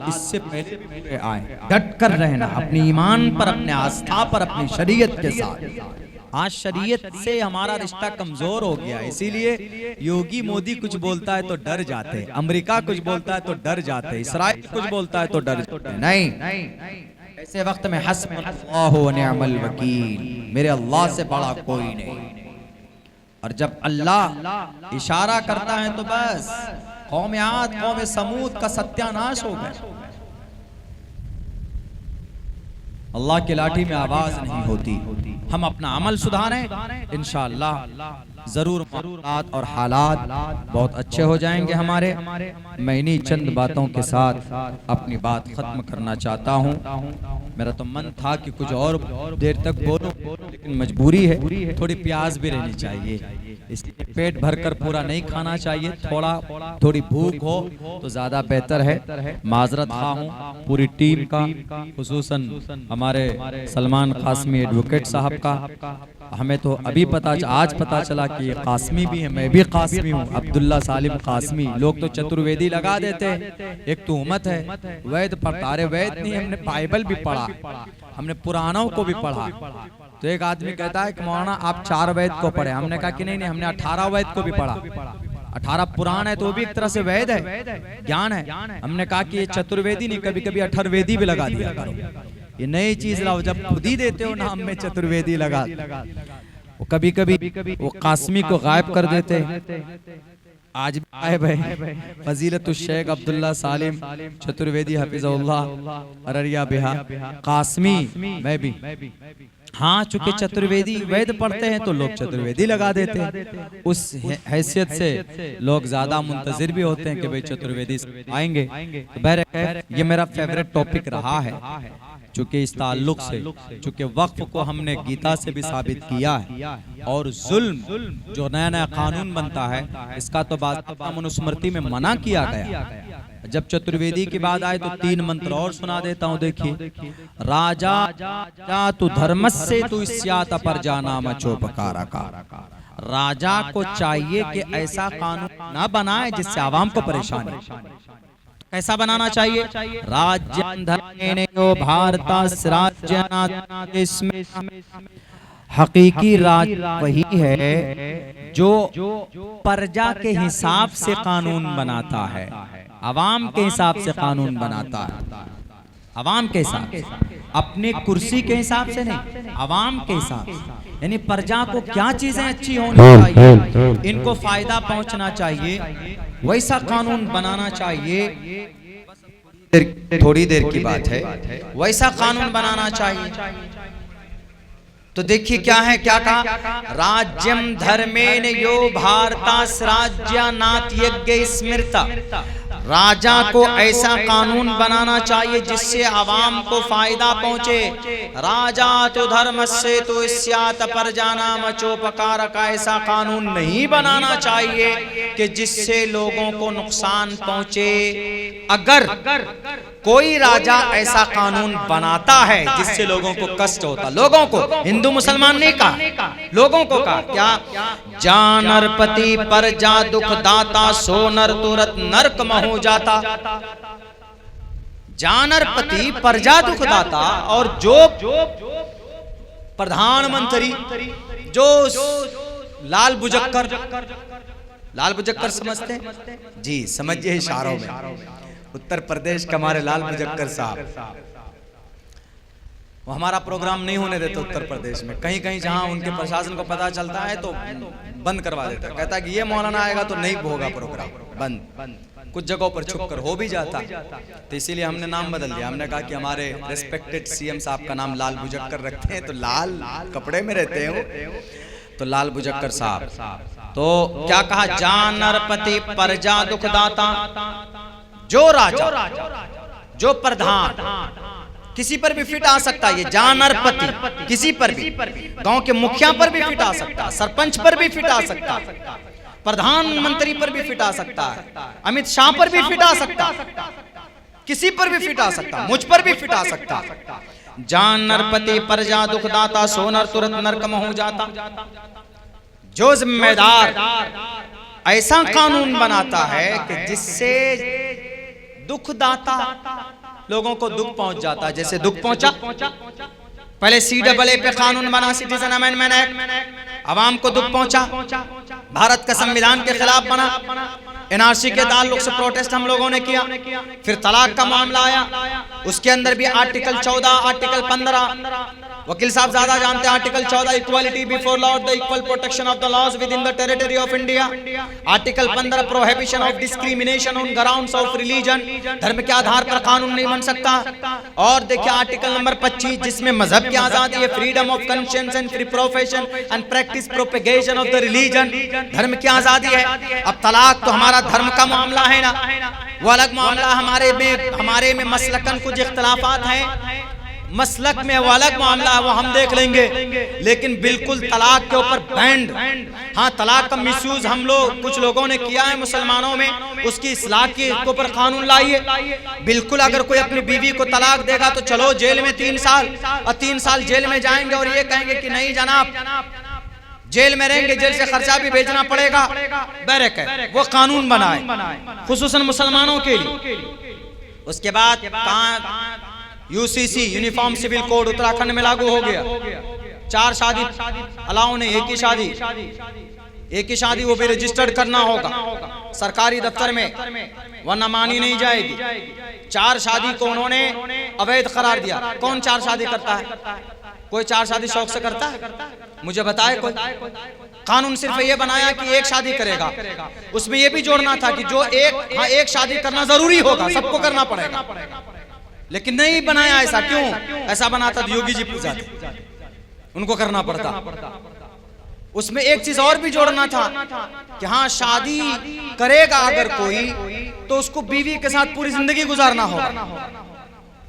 इससे पहले आए, डट कर रहना अपनी ईमान पर, अपने आस्था पर, अपनी शरीयत के साथ। आज शरीयत से हमारा रिश्ता कमजोर हो गया, इसीलिए योगी मोदी कुछ बोलता है तो डर जाते, अमेरिका कुछ बोलता है तो डर जाते, इसराइल कुछ बोलता है तो डर जाते। नहीं, ऐसे वक्त में हस्बुल्लाहु व निअमल वकील, मेरे अल्लाह से बड़ा कोई नहीं। और जब अल्लाह इशारा करता है तो बस कौम आद कौम समूद का सत्यानाश हो गया। अल्लाह की लाठी में आवाज नहीं होती। हम अपना अमल सुधारें, इंशाअल्लाह जरूर मामलात और हालात बहुत अच्छे हो जाएंगे हमारे। मैं इन्हीं चंद बातों के साथ अपनी बात खत्म करना चाहता हूँ। मेरा तो मन था कि कुछ और देर तक बोलूं, लेकिन मजबूरी है, थोड़ी प्यास भी रहनी चाहिए, इसलिए पेट भरकर पूरा नहीं खाना चाहिए, थोड़ी भूख हो तो ज्यादा बेहतर है। माजरत खा हूँ पूरी टीम का, खुसूसन हमारे सलमान कासमी एडवोकेट साहब का। हमें तो अभी आज पता चला कि ये कासमी भी है, मैं भी कासमी हूँ, अब्दुल्ला सालिम कासमी। लोग तो चतुर्वेदी लगा देते हैं, एक तुहमत है, वैद पढ़ता। अरे वैद नहीं, हमने बाइबल भी पढ़ा, हमने पुराणों को भी पढ़ा। तो एक आदमी कहता है कि मौलाना आप 4 वेद को पढ़े, हमने कहा कि नहीं, हमने 18 वेद को भी पढ़ा। 18 पुराण है तो वो भी एक तरह से वेद है, ज्ञान है। हमने कहा कि ये चतुर्वेदी नहीं, कभी कभी अठर्वेदी भी लगा दिया करो, ये नई चीज लाओ। जब खुद ही देते हो नाम में चतुर्वेदी लगा, वो कभी कभी वो कासमी को गायब कर देते। आज भी गायब है फजीलत शेख अब्दुल्ला सालिम चतुर्वेदी हफिज़हुल्लाह अररिया बिहार कासमी। मैं भी हाँ, चूंकि चतुर्वेदी वेद पढ़ते हैं तो लोग चतुर्वेदी लगा देते हैं। उस हैसियत से लोग ज्यादा मुंतजिर भी होते हैं कि भाई चतुर्वेदी आएंगे। तो बहरखैर ये मेरा फेवरेट टॉपिक रहा है, चूंकि इस ताल्लुक से, चूंकि वक्फ को हमने गीता से भी साबित किया है, और जुल्म जो नया नया कानून बनता है इसका तो बाज़ाब्ता मनुस्मृति में मना किया गया। जब चतुर्वेदी की बात आए तो 3 मंत्र और सुना देता हूँ। देखिए, राजा तु धर्मस्य तु स्यात् प्रजानाम चोपकारका। राजा को चाहिए कि ऐसा कानून ना बनाए जिससे आवाम को परेशानी। कैसा बनाना चाहिए? राज्यं धर्मेण यो भारतस् राज्यनात्। इसमें हकीकी राज वही है जो प्रजा के हिसाब से कानून बनाता है, अवाम के हिसाब से कानून बनाता है। अवाम के हिसाब से, अपनी कुर्सी के हिसाब से नहीं, अवाम के हिसाब से। यानी प्रजा को क्या चीजें अच्छी होनी चाहिए, इनको फायदा पहुंचना चाहिए, वैसा कानून बनाना चाहिए। थोड़ी देर की बात है, वैसा कानून बनाना चाहिए। तो देखिए क्या है, क्या कहा? राज्यम धर्मेण यो भारतस् राज्यनात् यज्ञ स्मृता। राजा को ऐसा कानून बनाना चाहिए जिससे आवाम को फायदा पहुंचे। राजा तो धर्मस्य तो स्यात् प्रजानाम चोपकारक। ऐसा कानून नहीं बनाना चाहिए कि जिससे लोगों को नुकसान पहुंचे। अगर कोई राजा ऐसा कानून बनाता है जिससे लोगों को कष्ट होता, लोगों को, हिंदू मुसलमान ने कहा, लोगों को कहा क्या? जानरपति प्रजा दुख दाता, सोनर तुरत नरक महु जाता। जानरपति प्रजा दुख दाता, और जो प्रधानमंत्री जो लाल बुजक्कर समझते हैं जी, समझिए इशारों में, उत्तर प्रदेश के हमारे लाल बुजक्कर साहब, वो हमारा प्रोग्राम नहीं होने देते उत्तर प्रदेश में। कहीं कहीं जहां उनके प्रशासन को पता चलता है तो बंद करवा देता है, कहता है कि ये मौलाना आएगा तो नहीं होगा प्रोग्राम, बंद। कुछ जगहों पर छुप कर हो भी जाता, तो इसीलिए हमने नाम बदल दिया। हमने कहा कि हमारे रेस्पेक्टेड सीएम साहब का नाम लाल बुजक्कर रखते हैं, तो लाल कपड़े में रहते हैं, तो लाल बुजक्कर साहब। तो क्या कहा? जानरपति प्रजा दुखदाता। जो राजा, जो प्रधान, किसी पर भी फिट आ सकता है। ये जानरपति किसी पर भी, गांव के मुखिया पर भी फिट आ सकता है, सरपंच पर भी फिट आ सकता है, प्रधानमंत्री पर भी फिट आ सकता है, अमित शाह पर भी फिट आ सकता है, किसी पर भी फिट आ सकता, मुझ पर भी फिट आ सकता। जानरपति प्रजा दुखदाता, सोनर तुरंत नरक महु जाता। जो जिम्मेदार ऐसा कानून बनाता है कि जिससे दुखदाता, लोगों को दुख पहुंच जाता है। जैसे दुख पहुंचा, पहले CAA पे कानून बना, सिटीजन अमेंडमेंट एक्ट, आवाम को दुख पहुंचा। भारत का संविधान के खिलाफ बना, NRC के ताल्लुक से प्रोटेस्ट हम लोगों ने किया। फिर तलाक का मामला आया, उसके अंदर भी आर्टिकल 14, आर्टिकल 15, वकील साहब ज्यादा जानते हैं, article 14 equality before law, the equal protection of the laws within the territory of India. Article 15 prohibition of discrimination on grounds of religion, धर्म के आधार पर कानून नहीं बन सकता। और देखिए आर्टिकल नंबर 25 जिसमें मजहब की आजादी है, freedom of conscience and free profession and practice propagation of the religion, धर्म की आजादी है। अब तलाक तो हमारा धर्म का मामला है ना, वो अलग मामला। हमारे में मसलकन कुछ इख्तलाफात हैं, मसलक में वो अलग मामला है, वो हम देख लेंगे। लेकिन बिल्कुल तलाक के ऊपर बैंड, हाँ तलाक का मिसयूज हम लोग कुछ लोगों ने किया है मुसलमानों में, उसकी इस्लाह के ऊपर कानून लाइए। बिल्कुल अगर कोई अपनी बीवी को तलाक देगा तो चलो जेल में 3 साल, और 3 साल जेल में जाएंगे और ये कहेंगे कि नहीं जनाब जेल में रहेंगे, जेल से खर्चा भी भेजना पड़ेगा, बैरक है। वो कानून बनाए खुसूसन मुसलमानों के लिए। उसके बाद UCC uniform civil code Uttarakhand में लागू हो गया। 4 शादी अलाउ नहीं, एक ही शादी वो भी रजिस्टर्ड करना होगा सरकारी दफ्तर में, वरना मानी नहीं जाएगी। 4 शादी को उन्होंने अवैध करार दिया। कौन 4 शादी करता है? कोई 4 शादी शौक से करता है? मुझे बताए कोई। कानून सिर्फ ये बनाया कि एक शादी करेगा, उसमें ये भी जोड़ना था कि जो एक शादी करना जरूरी होगा, सबको करना पड़ेगा। लेकिन नहीं बनाया ऐसा। क्यों ऐसा बनाता? योगी जी पूछाते, उनको करना पड़ता। उसमें एक चीज और भी जोड़ना था कि हाँ शादी करेगा अगर कोई तो उसको बीवी के साथ पूरी जिंदगी गुजारना होगा।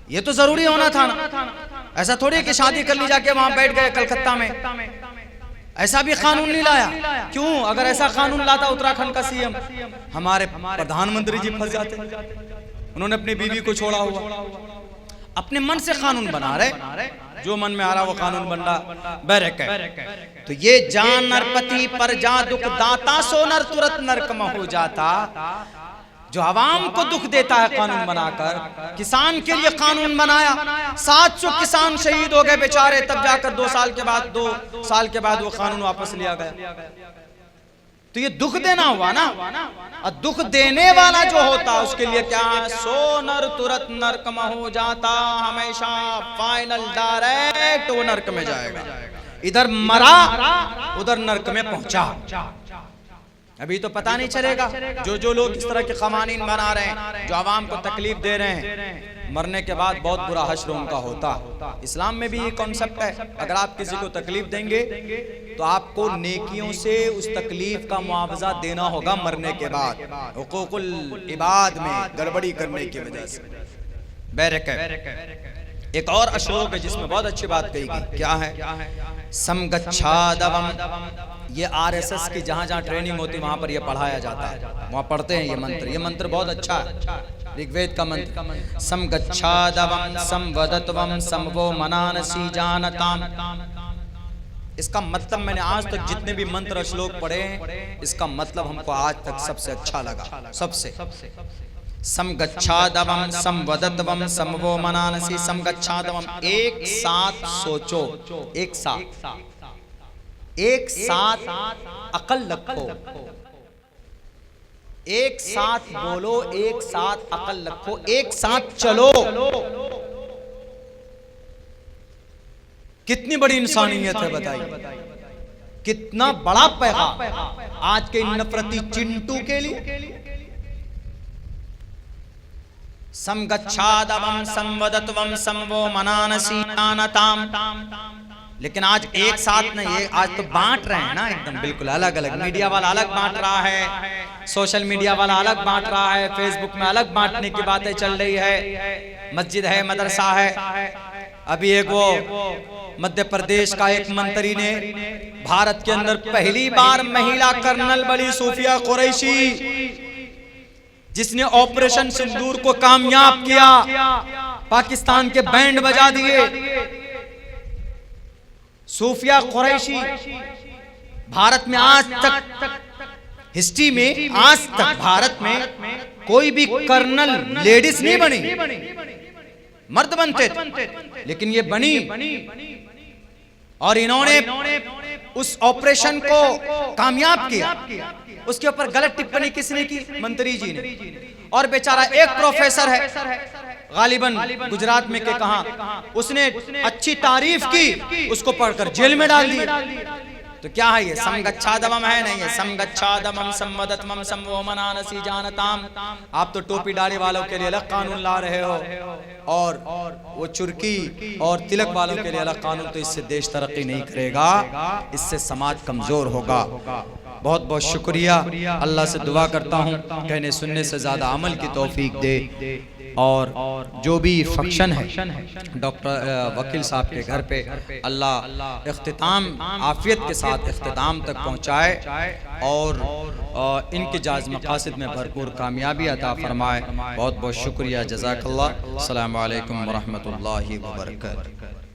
ये तो जरूरी होना था ना। ऐसा थोड़ी कि शादी कर ली जाके वहां बैठ गए कलकत्ता में, ऐसा भी कानून नहीं लाया। क्यों? अगर ऐसा कानून लाता उत्तराखंड का CM, हमारे प्रधानमंत्री जी फंस जाते। उन्होंने अपनी बीवी को छोड़ा हुआ, अपने मन से कानून बना रहे, जो मन में आ रहा वो कानून बन रहा, बैरक है। तो ये जान नरपति पर जा दुख दाता, सो नर तुरत नरक में हो जाता। जो आवाम को दुख देता है कानून बनाकर, किसान के लिए कानून बनाया, 700 किसान शहीद हो गए बेचारे, तब जाकर 2 साल के बाद वो कानून वापस लिया गया। तो ये दुख देना हुआ ना। और दुख देने वाला जो होता उसके लिए क्या है? सो नर तुरत नरक में हो जाता, हमेशा फाइनल डायरेक्ट वो नरक में जाएगा। इधर मरा उधर नरक में पहुंचा। अभी तो पता नहीं चलेगा। जो लोग इस तरह के कवानीन बना रहे हैं, जो आवाम को तकलीफ दे रहे हैं, मरने के बाद बहुत बुरा हश्र उनका होता। इस्लाम में भी ये कॉन्सेप्ट है, अगर आप किसी को तकलीफ देंगे तो आपको नेकियों से उस तकलीफ का मुआवजा देना होगा मरने के बाद, हुकूकुल इबाद में गड़बड़ी करने की वजह से। बैरक है। एक और अशलोक है जिसमें बहुत अच्छी बात कही गई। क्या है? समगच्छादवम। ये RSS की जहां ट्रेनिंग होती वहां पर ये पढ़ाया जाता है, वहां पढ़ते हैं ये मंत्र बहुत अच्छा है, ऋग्वेद का मंत्र। समगच्छादवम संवदत्वम समवो मनानसी जानताम। इसका मतलब मैंने आज तक जितने भी मंत्र श्लोक पढ़े हैं, इसका मतलब हमको आज तक सबसे अच्छा लगा। सबसे समगच्छादवम संवदत्वम समवो मनानसी। समगच्छादवम, एक साथ सोचो, एक साथ अकल रखो, एक साथ बोलो, एक साथ अकल रखो, एक साथ चलो। कितनी बड़ी इंसानियत है बताइए, कितना बड़ा पैगाम आज के नफरती चिंटू के लिए। समगच्छादवम संवदत्वम समवो मनानसी जानताम। लेकिन आज एक साथ नहीं, आज तो बांट रहे हैं ना एकदम बिल्कुल अलग अलग। मीडिया वाला अलग बांट रहा है, सोशल मीडिया वाला अलग बांट रहा है, फेसबुक में अलग बांटने की बातें चल रही है। मस्जिद है, मदरसा है। अभी एक वो मध्य प्रदेश का एक मंत्री ने भारत के अंदर पहली बार महिला कर्नल बनी, सूफिया कुरैशी, जिसने ऑपरेशन सिंदूर को कामयाब किया, पाकिस्तान के बैंड बजा दिए। सूफिया कुरैशी भारत में आज तक, हिस्ट्री में आज तक भारत में कोई भी कर्नल लेडीज नहीं बनी, मर्द बनते थे, लेकिन ये बनी और इन्होंने उस ऑपरेशन को कामयाब किया। उसके ऊपर गलत टिप्पणी किसने की? मंत्री जी ने। और बेचारा एक प्रोफेसर है गालिबन गुजरात में के कहा, उसने अच्छी तारीफ की, उसको पढ़कर जेल में डाल दिया। तो क्या है ये? समगच्छादमम है नहीं है, समगच्छादमम सम्मदतमम सम्वोमनानसी जानताम। आप तो टोपी दाढ़ी वालों के लिए अलग कानून ला रहे हो और वो चुर्की और तिलक वालों के लिए अलग कानून। तो इससे देश तरक्की नहीं करेगा, इससे समाज कमजोर होगा। बहुत बहुत शुक्रिया। अल्लाह से दुआ करता हूँ कहने सुनने से ज़्यादा अमल की तौफीक दे। और जो भी फंक्शन है डॉक्टर वकील साहब के घर पे, अल्लाह इख्तिताम आफियत के साथ इख्तिताम तक पहुँचाए और इनके जायज़ मकासद में भरपूर कामयाबी अता फरमाए। बहुत बहुत शुक्रिया। जज़ाकल्लाह। अस्सलामु अलैकुम व रहमतुल्लाहि व बरकातुहू।